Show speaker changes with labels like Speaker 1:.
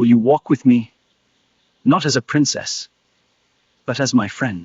Speaker 1: Will you walk with me? Not as a princess, but as my friend.